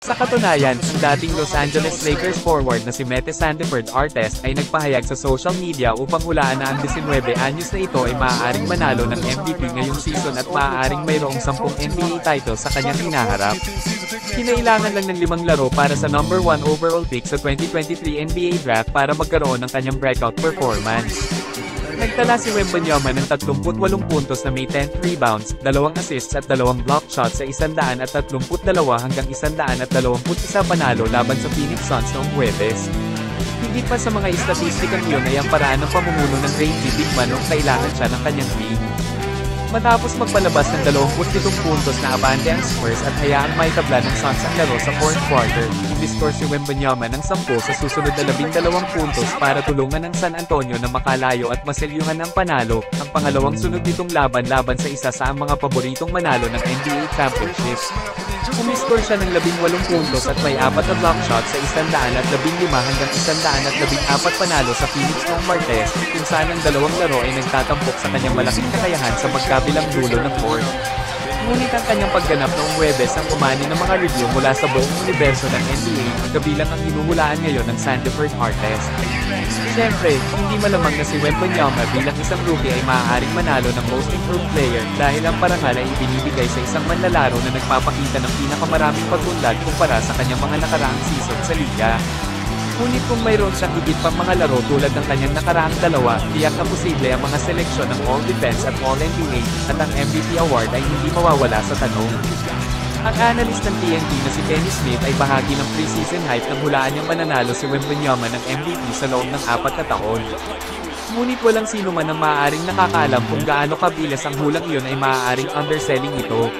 Sa katunayan, ang dating Los Angeles Lakers forward na si Mete Sandiford Artest ay nagpahayag sa social media upang hulaan na ang 19 anyos na ito ay maaaring manalo ng MVP ngayong season at maaaring mayroong 10 NBA titles sa kanyang hinaharap. Kinailangan lang ng 5 laro para sa number 1 overall pick sa 2023 NBA Draft para magkaroon ng kanyang breakout performance. Nagtala si Wembanyama ng 38 puntos na may 10 rebounds, 2 assists at 2 block shots sa 132 hanggang 121 panalo laban sa Phoenix Suns noong Huwebes. Higit pa sa mga istatistikang iyon ay ang paraan ng pamumuno ng Reggie Bigman noong kailangan siya ng kanyang team. Matapos magpalabas ng 27 puntos na abante ang Spurs at hayaang maitabla ng Suns ang laro sa 4th quarter, i-score si Wembanyama ng 10 sa susunod na 12 puntos para tulungan ng San Antonio na makalayo at maselyuhan ng panalo, ang pangalawang sunod nitong laban sa isa sa mga paboritong manalo ng NBA Championship. Umiscore siya ng 18 puntos at may 4 na block shots sa 115 hanggang 114 panalo sa Phoenix noong Martes, kung saan ang dalawang laro ay nagtatampok sa kanyang malaking kakayahan sa magkabilang dulo ng court. Ngunit ang kanyang pagganap noong Huwebes ang umani ng mga review mula sa buong universo ng NBA, kabilang ang hinuhulaan ngayon ng Sandiford Artest. Siyempre, hindi malamang na si Wembanyama bilang isang rookie ay maaaring manalo ng Most Improved Player dahil ang parangal ay ibinibigay sa isang manlalaro na nagpapakita ng pinakamaraming pag-unlad kumpara sa kanyang mga nakaraang season sa liga. Ngunit kung mayroon siyang higit pang mga laro tulad ng kanyang nakaraang dalawa, tiyak na posible ang mga seleksyon ng All-Defense at All-NBA, at ang MVP award ay hindi mawawala sa tanong. Ang analyst ng TNT na si Kenny Smith ay bahagi ng preseason hype nang hulaan niyang mananalo si Wembanyama ng MVP sa loob ng 4 na taon. Ngunit walang sino man ang maaaring nakakaalam kung gaano kabilis ang hulang iyon ay maaaring underselling ito.